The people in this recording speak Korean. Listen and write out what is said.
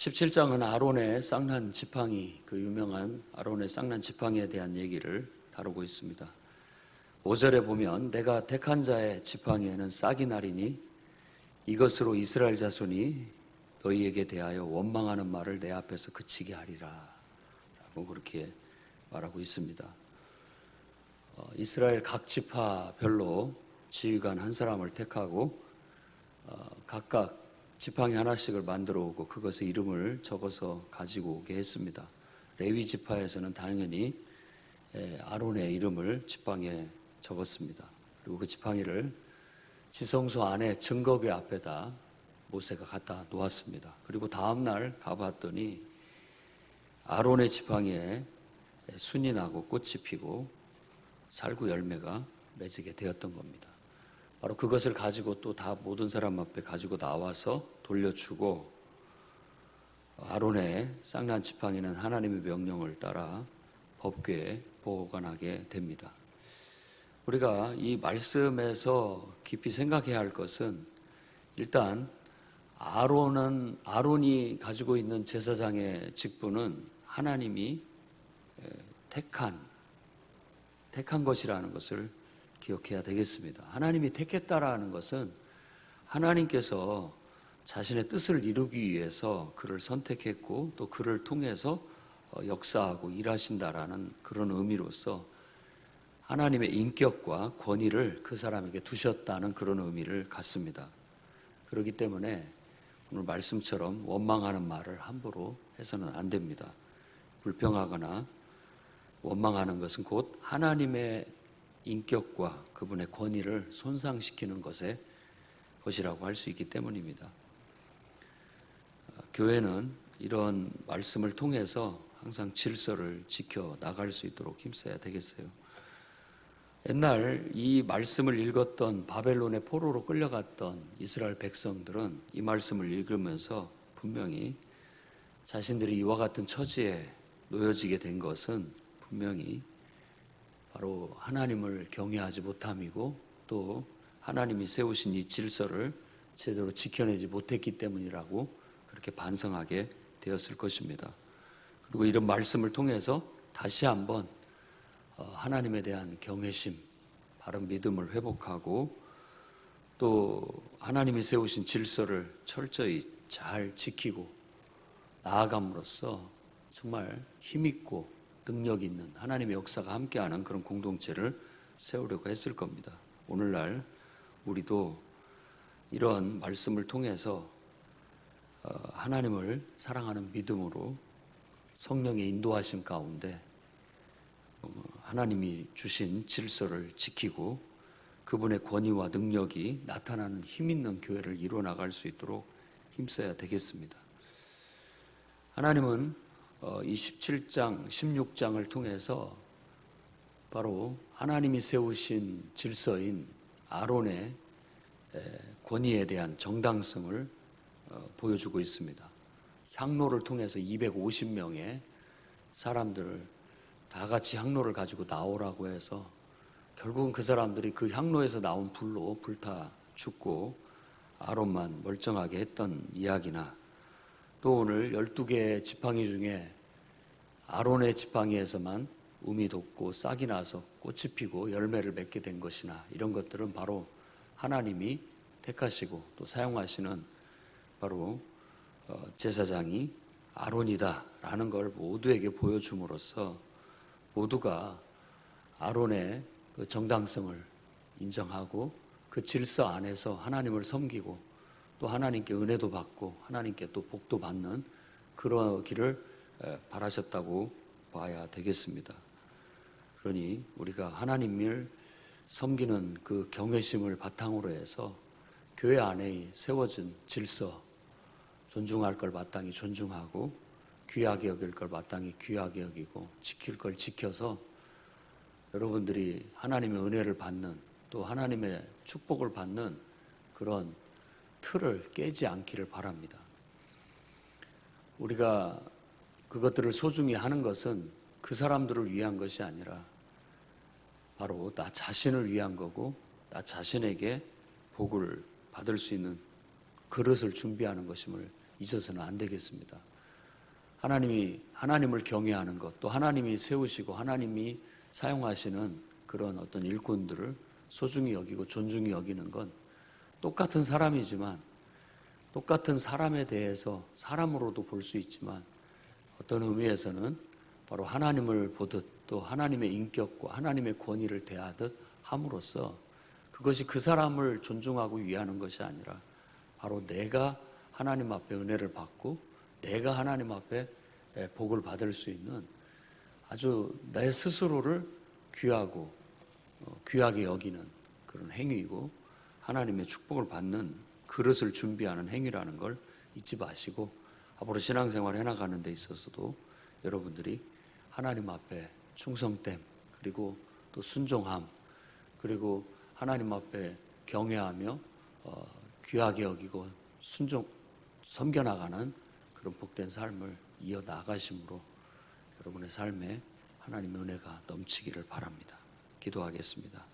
17장은 아론의 쌍난 지팡이, 그 유명한 아론의 쌍난 지팡이에 대한 얘기를 다루고 있습니다. 5절에 보면 내가 택한 자의 지팡이에는 싹이 나리니 이것으로 이스라엘 자손이 너희에게 대하여 원망하는 말을 내 앞에서 그치게 하리라 라고 그렇게 말하고 있습니다. 이스라엘 각 지파별로 지휘관 한 사람을 택하고 각각 지팡이 하나씩을 만들어 오고 그것의 이름을 적어서 가지고 오게 했습니다. 레위 지파에서는 당연히 아론의 이름을 지팡이에 적었습니다. 그리고 그 지팡이를 지성소 안에 증거궤 앞에다 모세가 갖다 놓았습니다. 그리고 다음날 가봤더니 아론의 지팡이에 순이 나고 꽃이 피고 살구 열매가 맺게 되었던 겁니다. 바로 그것을 가지고 또 다 모든 사람 앞에 가지고 나와서 돌려주고 아론의 쌍난 지팡이는 하나님의 명령을 따라 법궤에 보관하게 됩니다. 우리가 이 말씀에서 깊이 생각해야 할 것은 일단 아론이 가지고 있는 제사장의 직분은 하나님이 택한 것이라는 것을 기억해야 되겠습니다. 하나님이 택했다라는 것은 하나님께서 자신의 뜻을 이루기 위해서 그를 선택했고 또 그를 통해서 역사하고 일하신다라는 그런 의미로서 하나님의 인격과 권위를 그 사람에게 두셨다는 그런 의미를 갖습니다. 그렇기 때문에 오늘 말씀처럼 원망하는 말을 함부로 해서는 안 됩니다. 불평하거나 원망하는 것은 곧 하나님의 인격과 그분의 권위를 손상시키는 것이라고 할 수 있기 때문입니다. 교회는 이런 말씀을 통해서 항상 질서를 지켜 나갈 수 있도록 힘써야 되겠어요. 옛날 이 말씀을 읽었던 바벨론의 포로로 끌려갔던 이스라엘 백성들은 이 말씀을 읽으면서 분명히 자신들이 이와 같은 처지에 놓여지게 된 것은 분명히 바로 하나님을 경외하지 못함이고 또 하나님이 세우신 이 질서를 제대로 지켜내지 못했기 때문이라고 그렇게 반성하게 되었을 것입니다. 그리고 이런 말씀을 통해서 다시 한번 하나님에 대한 경외심, 바른 믿음을 회복하고 또 하나님이 세우신 질서를 철저히 잘 지키고 나아감으로써 정말 힘있고 능력 있는 하나님의 역사가 함께하는 그런 공동체를 세우려고 했을 겁니다. 오늘날 우리도 이런 말씀을 통해서 하나님을 사랑하는 믿음으로 성령의 인도하심 가운데 하나님이 주신 질서를 지키고 그분의 권위와 능력이 나타나는 힘있는 교회를 이루어나갈 수 있도록 힘써야 되겠습니다. 하나님은 이 17장, 16장을 통해서 바로 하나님이 세우신 질서인 아론의 권위에 대한 정당성을 보여주고 있습니다. 향로를 통해서 250명의 사람들을 다 같이 향로를 가지고 나오라고 해서 결국은 그 사람들이 그 향로에서 나온 불로 불타 죽고 아론만 멀쩡하게 했던 이야기나 또 오늘 12개의 지팡이 중에 아론의 지팡이에서만 움이 돋고 싹이 나서 꽃이 피고 열매를 맺게 된 것이나 이런 것들은 바로 하나님이 택하시고 또 사용하시는 바로 제사장이 아론이다라는 걸 모두에게 보여줌으로써 모두가 아론의 그 정당성을 인정하고 그 질서 안에서 하나님을 섬기고 또 하나님께 은혜도 받고 하나님께 또 복도 받는 그러기를 바라셨다고 봐야 되겠습니다. 그러니 우리가 하나님을 섬기는 그 경외심을 바탕으로 해서 교회 안에 세워진 질서, 존중할 걸 마땅히 존중하고 귀하게 여길 걸 마땅히 귀하게 여기고 지킬 걸 지켜서 여러분들이 하나님의 은혜를 받는 또 하나님의 축복을 받는 그런 틀을 깨지 않기를 바랍니다. 우리가 그것들을 소중히 하는 것은 그 사람들을 위한 것이 아니라 바로 나 자신을 위한 거고 나 자신에게 복을 받을 수 있는 그릇을 준비하는 것임을 잊어서는 안 되겠습니다. 하나님을 경외하는 것, 또 하나님이 세우시고 하나님이 사용하시는 그런 어떤 일꾼들을 소중히 여기고 존중히 여기는 건 똑같은 사람이지만 똑같은 사람에 대해서 사람으로도 볼 수 있지만 어떤 의미에서는 바로 하나님을 보듯 또 하나님의 인격과 하나님의 권위를 대하듯 함으로써 그것이 그 사람을 존중하고 위하는 것이 아니라 바로 내가 하나님 앞에 은혜를 받고 내가 하나님 앞에 복을 받을 수 있는 아주 내 스스로를 귀하게 여기는 그런 행위이고 하나님의 축복을 받는 그릇을 준비하는 행위라는 걸 잊지 마시고 앞으로 신앙생활 해나가는 데 있어서도 여러분들이 하나님 앞에 충성됨 그리고 또 순종함 그리고 하나님 앞에 경외하며 귀하게 여기고 섬겨나가는 그런 복된 삶을 이어나가심으로 여러분의 삶에 하나님의 은혜가 넘치기를 바랍니다. 기도하겠습니다.